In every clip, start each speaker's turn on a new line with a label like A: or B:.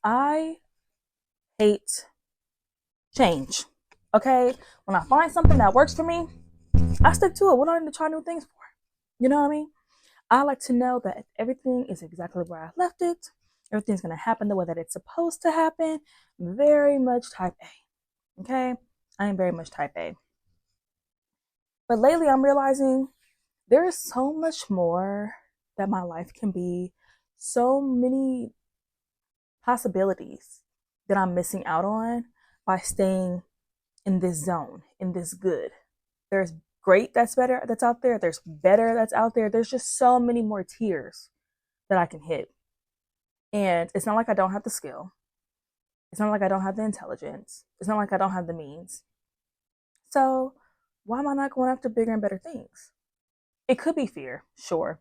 A: I hate change. Okay? When I find something that works for me, I stick to it. What do I need to try new things for? You know what I mean? I like to know that everything is exactly where I left it. Everything's going to happen the way that it's supposed to happen. Very much type A. Okay? I am very much type A. But lately, I'm realizing there is so much more that my life can be, so many possibilities that I'm missing out on by staying in this zone, in this good. There's great that's better that's out there. There's better that's out there. There's just so many more tiers that I can hit. And it's not like I don't have the skill. It's not like I don't have the intelligence. It's not like I don't have the means. So why am I not going after bigger and better things? It could be fear, sure.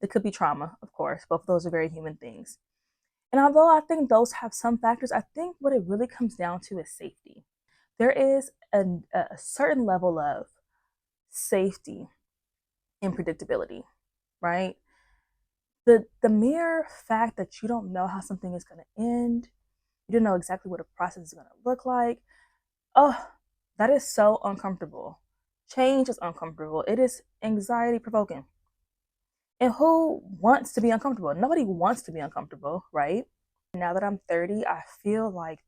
A: It could be trauma, of course. Both of those are very human things. And although I think those have some factors, I think what it really comes down to is safety. There is a certain level of safety and predictability, right? The mere fact that you don't know how something is going to end, you don't know exactly what a process is going to look like. Oh, that is so uncomfortable. Change is uncomfortable. It is anxiety provoking. And who wants to be uncomfortable? Nobody wants to be uncomfortable, right? Now that I'm 30, I feel like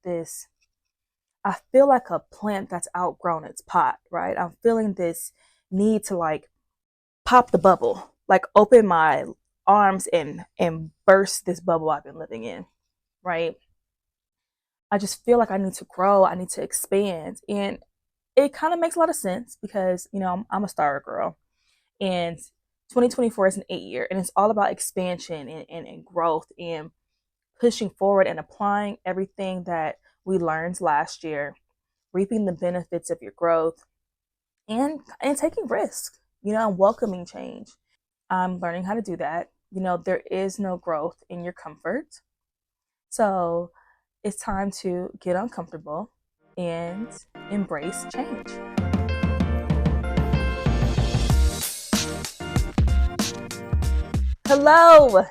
A: a plant that's outgrown its pot, right? I'm feeling this need to like pop the bubble, like open my arms and burst this bubble I've been living in, right? I just feel like I need to grow, I need to expand. And it kind of makes a lot of sense because, I'm a star girl. And 2024 is an 8 year, and it's all about expansion and growth and pushing forward and applying everything that we learned last year, reaping the benefits of your growth and taking risks, and welcoming change. I'm learning how to do that. There is no growth in your comfort. So it's time to get uncomfortable and embrace change. Hello.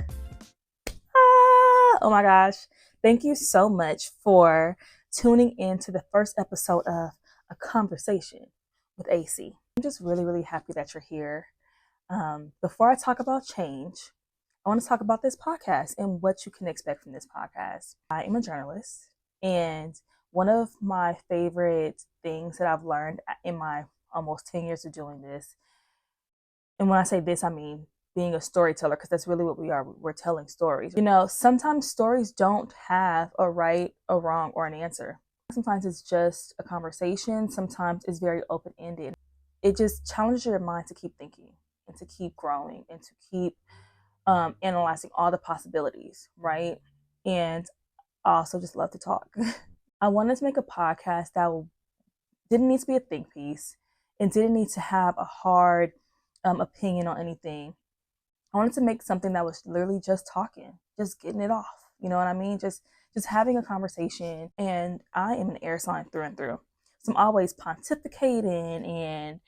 A: Oh my gosh. Thank you so much for tuning in to the first episode of A Conversation with AC. I'm just really, really happy that you're here. Before I talk about change, I want to talk about this podcast and what you can expect from this podcast. I am a journalist, and one of my favorite things that I've learned in my almost 10 years of doing this, and when I say this, I mean being a storyteller, because that's really what we are. We're telling stories. Sometimes stories don't have a right, a wrong, or an answer. Sometimes it's just a conversation. Sometimes it's very open-ended. It just challenges your mind to keep thinking and to keep growing and to keep analyzing all the possibilities, right? And I also just love to talk. I wanted to make a podcast that didn't need to be a think piece and didn't need to have a hard opinion on anything. I wanted to make something that was literally just talking, just getting it off. You know what I mean? Just having a conversation. And I am an air sign through and through. So I'm always pontificating and,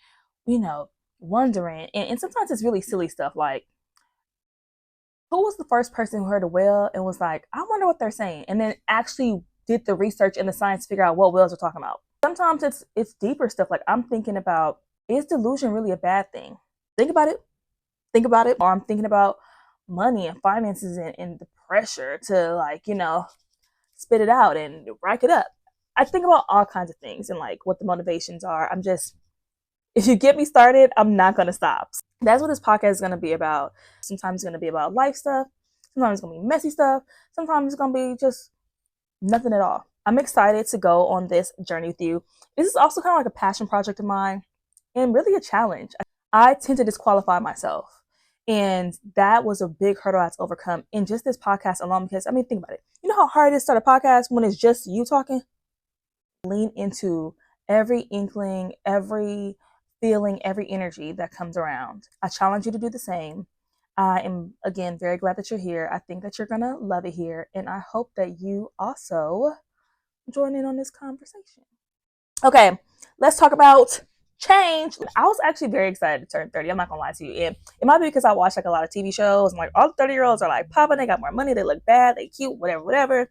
A: wondering. And sometimes it's really silly stuff like, who was the first person who heard a whale and was like, I wonder what they're saying? And then actually did the research and the science to figure out what whales are talking about. Sometimes it's deeper stuff. Like I'm thinking about, is delusion really a bad thing? Think about it. Or I'm thinking about money and finances and the pressure to spit it out and rack it up. I think about all kinds of things and like what the motivations are. If you get me started, I'm not going to stop. That's what this podcast is going to be about. Sometimes it's going to be about life stuff. Sometimes it's going to be messy stuff. Sometimes it's going to be just nothing at all. I'm excited to go on this journey with you. This is also kind of like a passion project of mine and really a challenge. I tend to disqualify myself. And that was a big hurdle I had to overcome in just this podcast alone. Because, think about it. You know how hard it is to start a podcast when it's just you talking? Lean into every inkling, every feeling, every energy that comes around. I challenge you to do the same. I am, again, very glad that you're here. I think that you're going to love it here. And I hope that you also join in on this conversation. Okay, let's talk about change. I was actually very excited to turn 30. I'm not gonna lie to you. And it might be because I watch like a lot of TV shows and like all the 30-year-olds are like popping, they got more money, they look bad, they cute, whatever.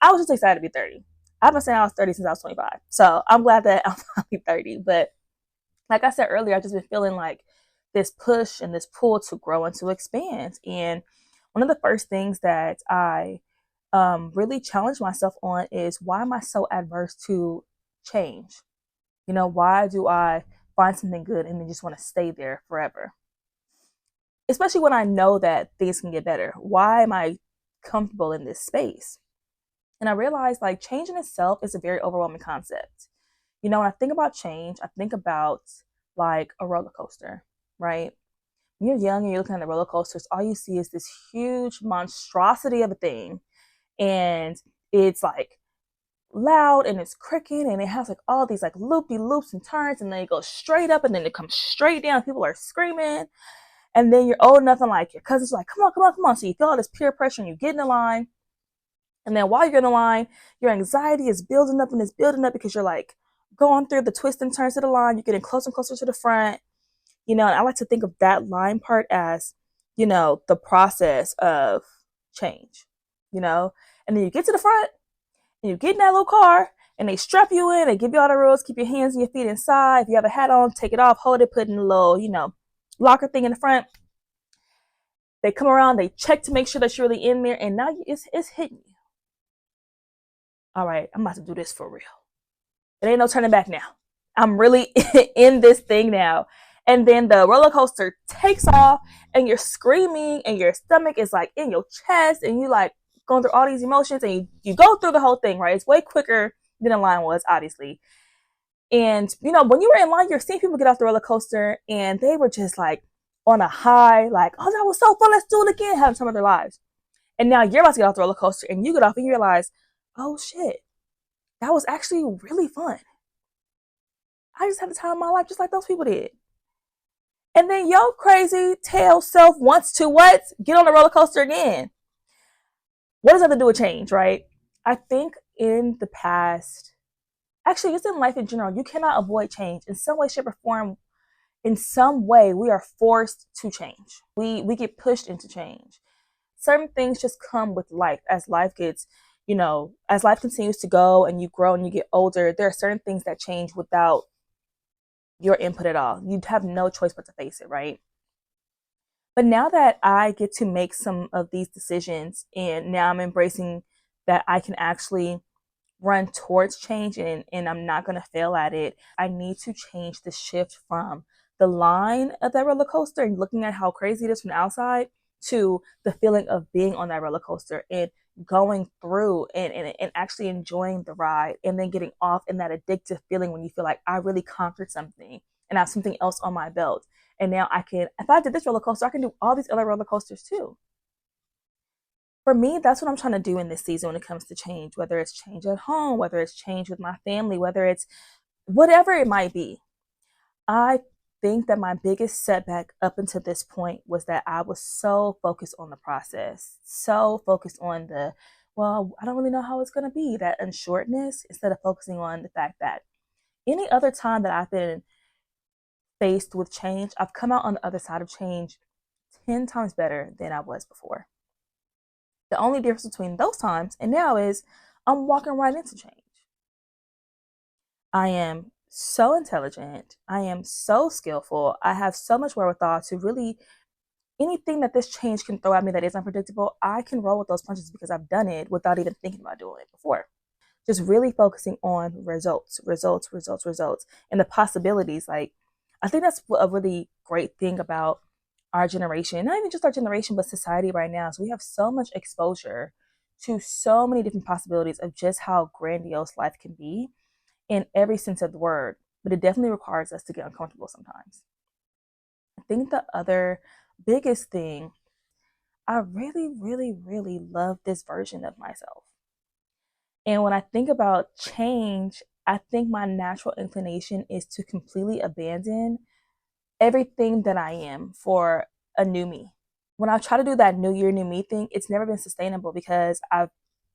A: I was just excited to be 30. I've been saying I was 30 since I was 25. So I'm glad that I'm finally 30. But like I said earlier, I've just been feeling like this push and this pull to grow and to expand. And one of the first things that I really challenge myself on is, why am I so adverse to change? You know, why do I find something good and then just want to stay there forever? Especially when I know that things can get better. Why am I comfortable in this space? And I realized, like, change in itself is a very overwhelming concept. You know, when I think about change, I think about like a roller coaster, right? When you're young and you're looking at the roller coasters, all you see is this huge monstrosity of a thing. And it's like loud and it's creaking and it has like all these like loopy loops and turns, and then it goes straight up and then it comes straight down. People are screaming. And then you're old enough and like your cousins are like, come on, come on, come on. So you feel all this peer pressure and you get in the line. And then while you're in the line, your anxiety is building up and it's building up because you're like going through the twists and turns of the line. You're getting closer and closer to the front. You know, and I like to think of that line part as, you know, the process of change, you know. And then you get to the front and you get in that little car and they strap you in, they give you all the rules, keep your hands and your feet inside. If you have a hat on, take it off, hold it, put it in a little, you know, locker thing in the front. They come around, they check to make sure that you're really in there, and now it's hitting you. All right, I'm about to do this for real. It ain't no turning back now. I'm really in this thing now. And then the roller coaster takes off and you're screaming and your stomach is like in your chest and you like going through all these emotions, and you go through the whole thing, right? It's way quicker than the line was, obviously. And, you know, when you were in line, you're seeing people get off the roller coaster and they were just like on a high, like, oh, that was so fun, let's do it again, having some of their lives. And now you're about to get off the roller coaster and you get off and you realize, oh shit, that was actually really fun. I just had the time of my life just like those people did. And then your crazy tail self wants to what? Get on the roller coaster again. What does that have to do with change, right? I think in the past, actually just in life in general, you cannot avoid change. In some way, shape, or form, in some way, we are forced to change. We get pushed into change. Certain things just come with life. As life gets, you know, as life continues to go and you grow and you get older, there are certain things that change without your input at all. You'd have no choice but to face it, right? But now that I get to make some of these decisions and now I'm embracing that I can actually run towards change, and I'm not going to fail at it, I need to change the shift from the line of that roller coaster and looking at how crazy it is from the outside to the feeling of being on that roller coaster and going through and actually enjoying the ride, and then getting off in that addictive feeling when you feel like I really conquered something and I have something else on my belt. And now I can, if I did this roller coaster, I can do all these other roller coasters too. For me, that's what I'm trying to do in this season when it comes to change, whether it's change at home, whether it's change with my family, whether it's whatever it might be. I think that my biggest setback up until this point was that I was so focused on the process, so focused on the, well, I don't really know how it's going to be, that unsureness, instead of focusing on the fact that any other time that I've been faced with change, I've come out on the other side of change 10 times better than I was before. The only difference between those times and now is I'm walking right into change. I am so intelligent. I am so skillful. I have so much wherewithal to really, anything that this change can throw at me that is unpredictable, I can roll with those punches because I've done it without even thinking about doing it before. Just really focusing on results, results, results, results, and the possibilities. Like, I think that's a really great thing about our generation, not even just our generation, but society right now. So we have so much exposure to so many different possibilities of just how grandiose life can be in every sense of the word. But it definitely requires us to get uncomfortable sometimes. I think the other biggest thing, I really, really, really love this version of myself. And when I think about change, I think my natural inclination is to completely abandon everything that I am for a new me. When I try to do that new year, new me thing, it's never been sustainable because I've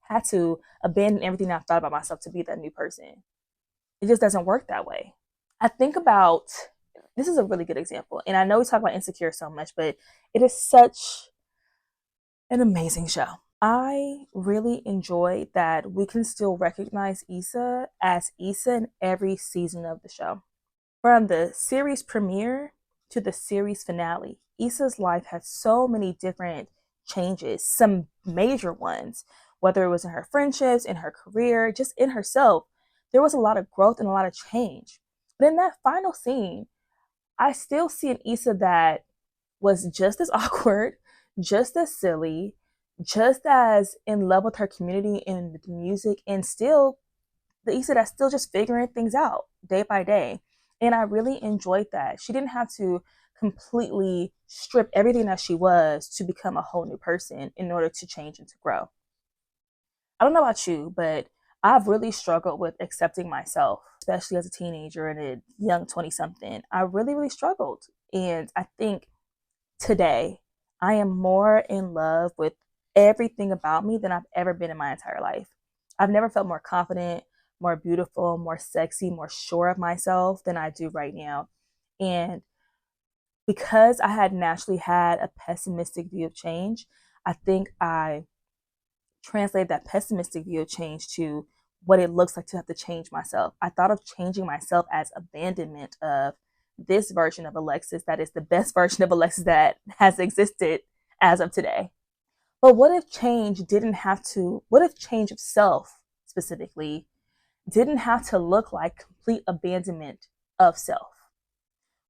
A: had to abandon everything I've thought about myself to be that new person. It just doesn't work that way. I think about, this is a really good example. And I know we talk about Insecure so much, but it is such an amazing show. I really enjoyed that we can still recognize Issa as Issa in every season of the show. From the series premiere to the series finale, Issa's life had so many different changes, some major ones, whether it was in her friendships, in her career, just in herself. There was a lot of growth and a lot of change. But in that final scene, I still see an Issa that was just as awkward, just as silly, just as in love with her community and with music, and still the Issa that's still just figuring things out day by day. And I really enjoyed that. She didn't have to completely strip everything that she was to become a whole new person in order to change and to grow. I don't know about you, but I've really struggled with accepting myself, especially as a teenager and a young 20 something. I really, really struggled. And I think today I am more in love with everything about me than I've ever been in my entire life. I've never felt more confident, more beautiful, more sexy, more sure of myself than I do right now. And because I had naturally had a pessimistic view of change, I think I translate that pessimistic view of change to what it looks like to have to change myself. I thought of changing myself as abandonment of this version of Alexis that is the best version of Alexis that has existed as of today. But what if change didn't have to, what if change of self specifically didn't have to look like complete abandonment of self?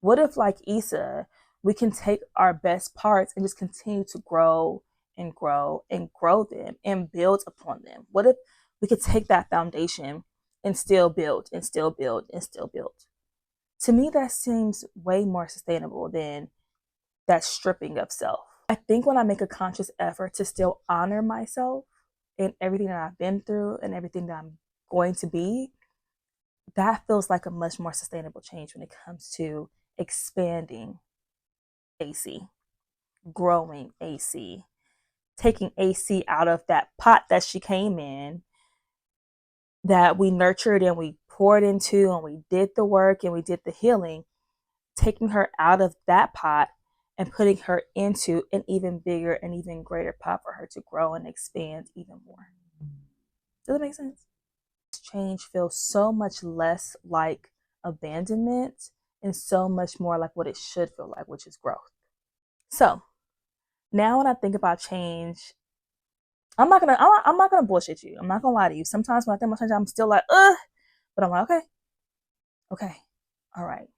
A: What if, like Issa, we can take our best parts and just continue to grow and grow and grow them and build upon them? What if we could take that foundation and still build and still build and still build? To me, that seems way more sustainable than that stripping of self. I think when I make a conscious effort to still honor myself and everything that I've been through and everything that I'm going to be, that feels like a much more sustainable change when it comes to expanding AC, growing AC, taking AC out of that pot that she came in, that we nurtured and we poured into and we did the work and we did the healing, taking her out of that pot and putting her into an even bigger and even greater pot for her to grow and expand even more. Does that make sense? Change feels so much less like abandonment and so much more like what it should feel like, which is growth. So now when I think about change, I'm not gonna bullshit you. I'm not gonna lie to you. Sometimes when I think about change, I'm still like, but I'm like, okay, all right.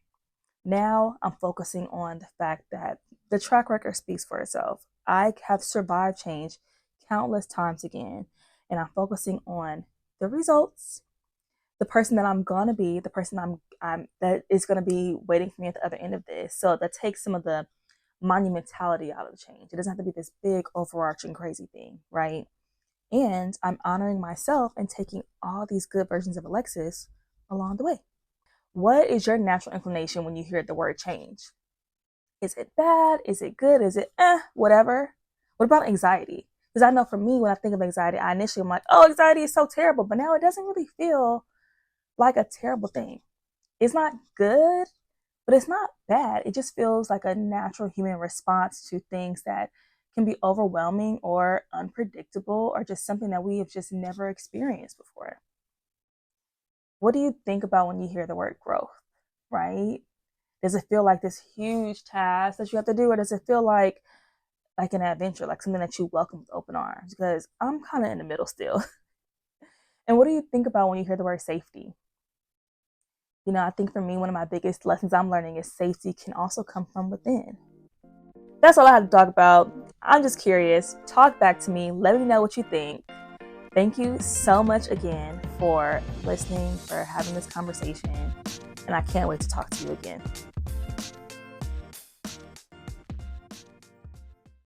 A: Now I'm focusing on the fact that the track record speaks for itself. I have survived change countless times again, and I'm focusing on the results, the person that I'm gonna be, the person I'm that is gonna be waiting for me at the other end of this. So that takes some of the monumentality out of the change. It doesn't have to be this big overarching crazy thing, right? And I'm honoring myself and taking all these good versions of Alexis along the way. What is your natural inclination when you hear the word change? Is it bad? Is it good? Is it whatever? What about anxiety? Because I know for me, when I think of anxiety, I initially am like, oh, anxiety is so terrible. But now it doesn't really feel like a terrible thing. It's not good, but it's not bad. It just feels like a natural human response to things that can be overwhelming or unpredictable or just something that we have just never experienced before. What do you think about when you hear the word growth, right? Does it feel like this huge task that you have to do, or does it feel like an adventure, like something that you welcome with open arms? Because I'm kind of in the middle still. And what do you think about when you hear the word safety? You know, I think for me, one of my biggest lessons I'm learning is safety can also come from within. That's all I had to talk about. I'm just curious. Talk back to me. Let me know what you think. Thank you so much again for listening, for having this conversation. And I can't wait to talk to you again.